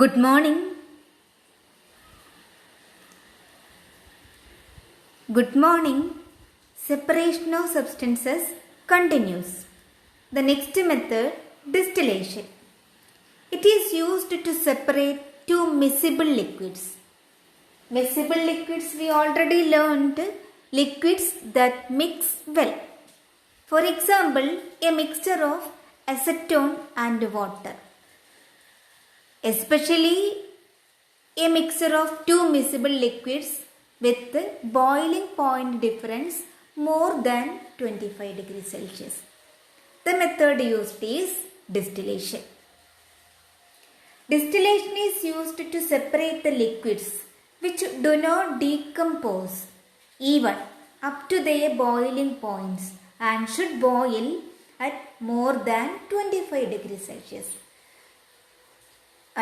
Good morning. Good morning. Separation of substances continues. The next method, distillation. It is used to separate two miscible liquids. Miscible liquids we already learned, liquids that mix well. For example, a mixture of acetone and water. Especially a mixture of two miscible liquids with boiling point difference more than 25 degrees Celsius. The method used is distillation. Distillation is used to separate the liquids which do not decompose even up to their boiling points and should boil at more than 25 degrees Celsius.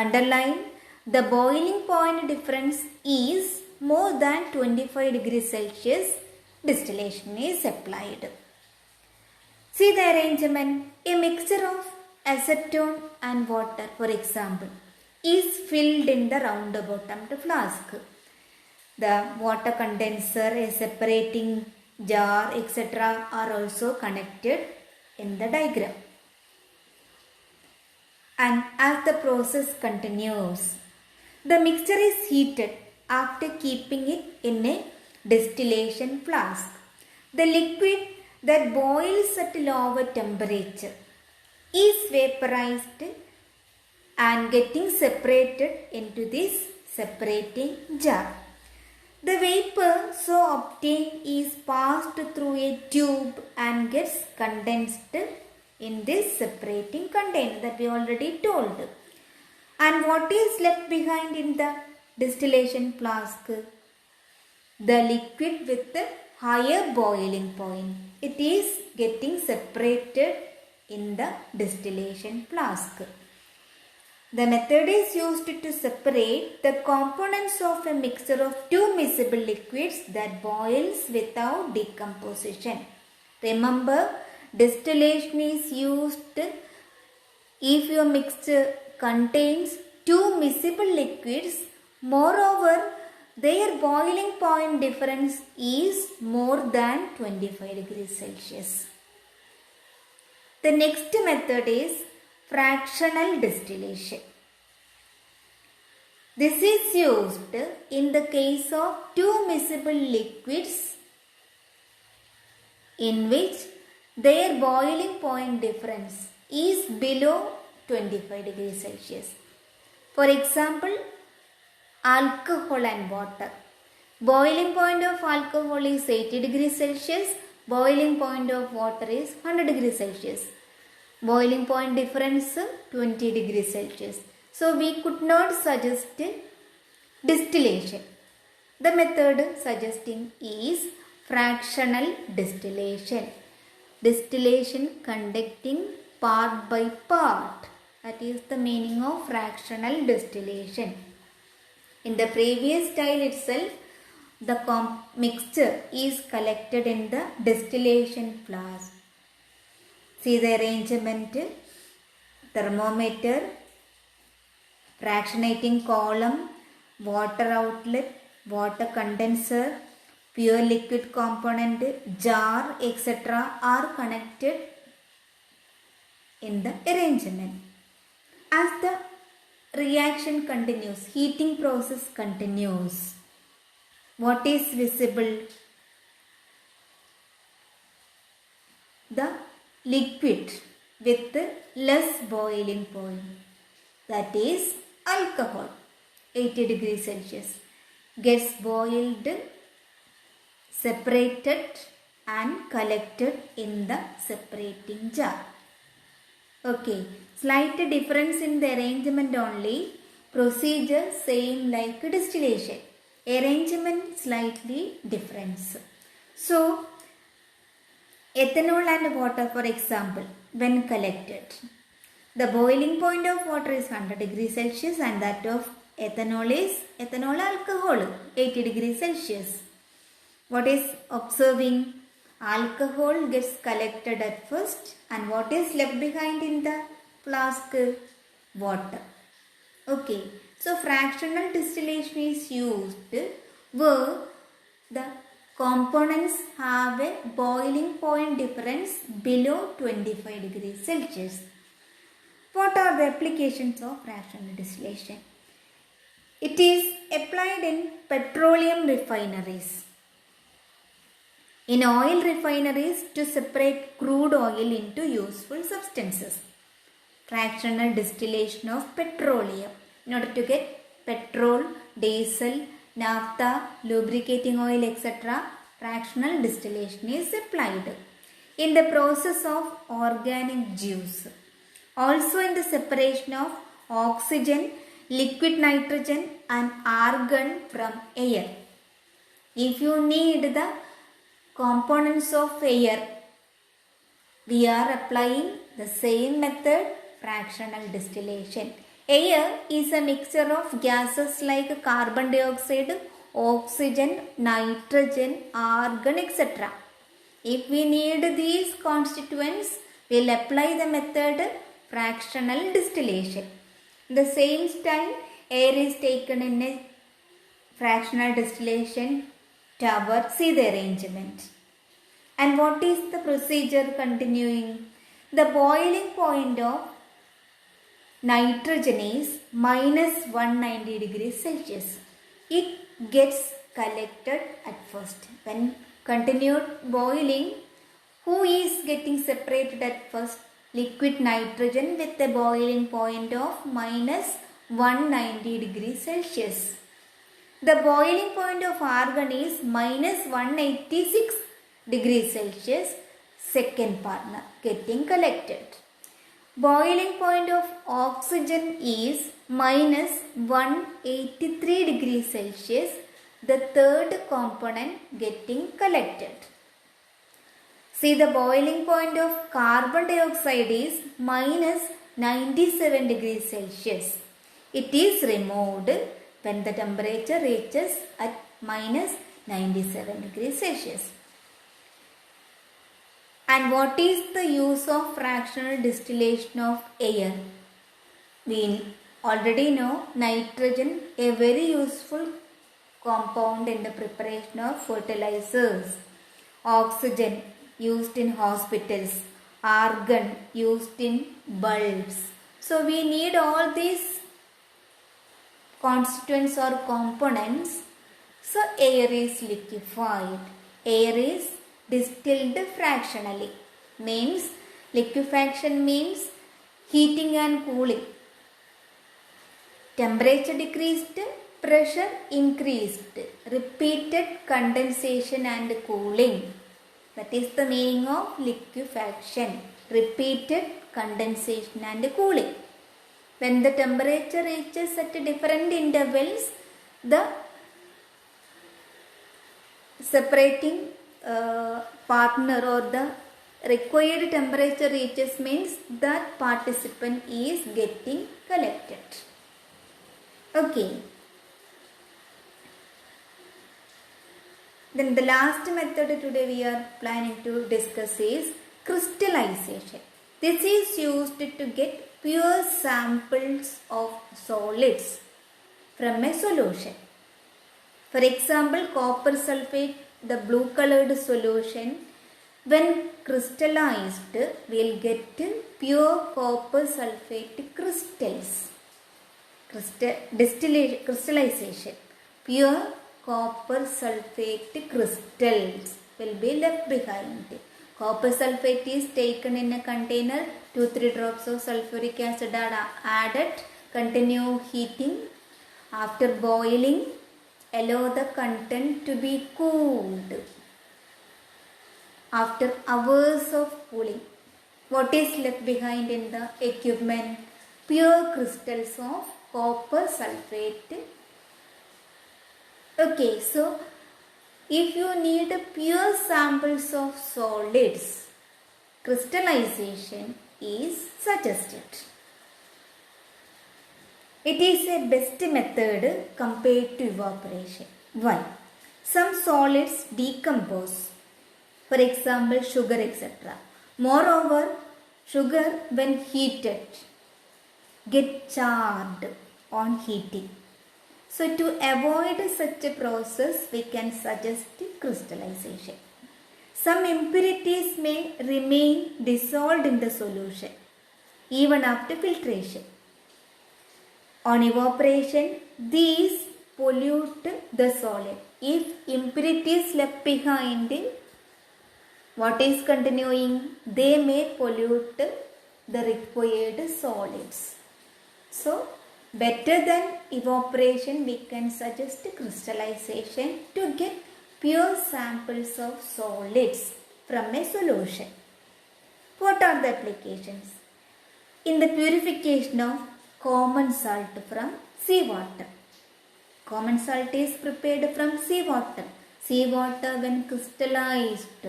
Underline, the boiling point difference is more than 25 degrees Celsius, distillation is applied. See the arrangement. A mixture of acetone and water, for example, is filled in the round bottomed flask. The water condenser, a separating jar, etc. are also connected in the diagram. And as the process continues, the mixture is heated after keeping it in a distillation flask. The liquid that boils at lower temperature is vaporized and getting separated into this separating jar. The vapor so obtained is passed through a tube and gets condensed in this separating container that we already told. And what is left behind in the distillation flask? The liquid with the higher boiling point. It is getting separated in the distillation flask. The method is used to separate the components of a mixture of two miscible liquids that boils without decomposition. Remember, distillation is used if your mixture contains two miscible liquids. Moreover, their boiling point difference is more than 25 degrees Celsius. The next method is fractional distillation. This is used in the case of two miscible liquids in which their boiling point difference is below 25 degrees Celsius. For example, alcohol and water. Boiling point of alcohol is 80 degrees Celsius. Boiling point of water is 100 degrees Celsius. Boiling point difference 20 degrees Celsius. So we could not suggest distillation. The method suggesting is fractional distillation. Distillation conducting part by part. That is the meaning of fractional distillation. In the previous style itself, the mixture is collected in the distillation flask. See the arrangement: thermometer, fractionating column, water outlet, water condenser, pure liquid component, jar, etc. are connected in the arrangement. As the reaction continues, heating process continues, what is visible? The liquid with less boiling point, that is alcohol, 80 degrees Celsius, gets boiled, separated and collected in the separating jar. Okay, slight difference in the arrangement only. Procedure same like distillation. Arrangement slightly different. So, ethanol and water, for example, when collected, the boiling point of water is 100 degrees Celsius and that of ethanol is ethanol alcohol, 80 degrees Celsius. What is observing? Alcohol gets collected at first and what is left behind in the flask? Water. Okay. So fractional distillation is used where the components have a boiling point difference below 25 degrees Celsius. What are the applications of fractional distillation? It is applied in petroleum refineries, in oil refineries to separate crude oil into useful substances. Fractional distillation of petroleum. In order to get petrol, diesel, naphtha, lubricating oil, etc., fractional distillation is applied. In the process of organic juice. Also in the separation of oxygen, liquid nitrogen and argon from air. If you need the components of air, we are applying the same method, fractional distillation. Air is a mixture of gases like carbon dioxide, oxygen, nitrogen, argon, etc. If we need these constituents, we will apply the method fractional distillation. The same time, air is taken in a fractional distillation tower. See the arrangement. And what is the procedure continuing? The boiling point of nitrogen is minus 190 degrees Celsius. It gets collected at first. When continued boiling, who is getting separated at first? Liquid nitrogen with a boiling point of minus 190 degrees Celsius. The boiling point of argon is minus 186 degrees Celsius. Second partner getting collected. Boiling point of oxygen is minus 183 degrees Celsius. The third component getting collected. See, the boiling point of carbon dioxide is minus 97 degrees Celsius. It is removed when the temperature reaches at minus 97 degrees Celsius. And what is the use of fractional distillation of air? We already know nitrogen, a very useful compound in the preparation of fertilizers. Oxygen used in hospitals. Argon used in bulbs. So we need all these constituents or components. So air is liquefied. Air is distilled fractionally. Means liquefaction means heating and cooling. Temperature decreased, pressure increased. Repeated condensation and cooling. That is the meaning of liquefaction. Repeated condensation and cooling. When the temperature reaches at different intervals, the separating partner or the required temperature reaches means that participant is getting collected. Okay. Then the last method today we are planning to discuss is crystallization. This is used to get pure samples of solids from a solution. For example, copper sulfate, the blue colored solution, when crystallized, we will get pure copper sulfate crystals. Crystallization. Pure copper sulfate crystals will be left behind. Copper sulfate is taken in a container, 2-3 drops of sulfuric acid are added, continue heating. After boiling, allow the content to be cooled. After hours of cooling, what is left behind in the equipment? Pure crystals of copper sulfate. Okay, so if you need pure samples of solids, crystallization is suggested. It is a best method compared to evaporation. Why? Some solids decompose. For example, sugar, etc. Moreover, sugar when heated get charred. on heating. So to avoid such a process, we can suggest crystallization. Some impurities may remain dissolved in the solution even after filtration. On evaporation, these pollute the solid. If impurities left behind, what is continuing? They may pollute the required solids. So, better than evaporation, we can suggest crystallization to get pure samples of solids from a solution. What are the applications? In the purification of common salt from seawater. Common salt is prepared from seawater. Seawater, when crystallized,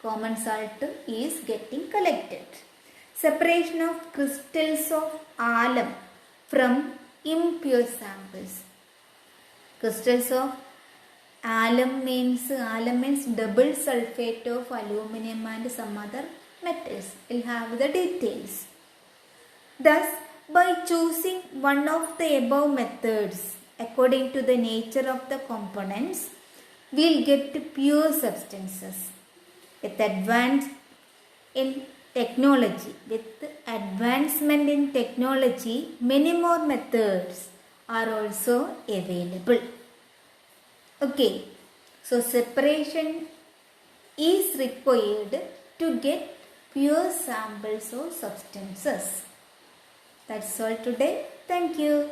common salt is getting collected. Separation of crystals of alum from impure samples. Crystals of alum means double sulfate of aluminum and some other metals. We'll have the details. Thus, by choosing one of the above methods according to the nature of the components, we'll get pure substances. With advancement in technology, many more methods are also available. Okay, so separation is required to get pure samples of substances. That's all today. Thank you.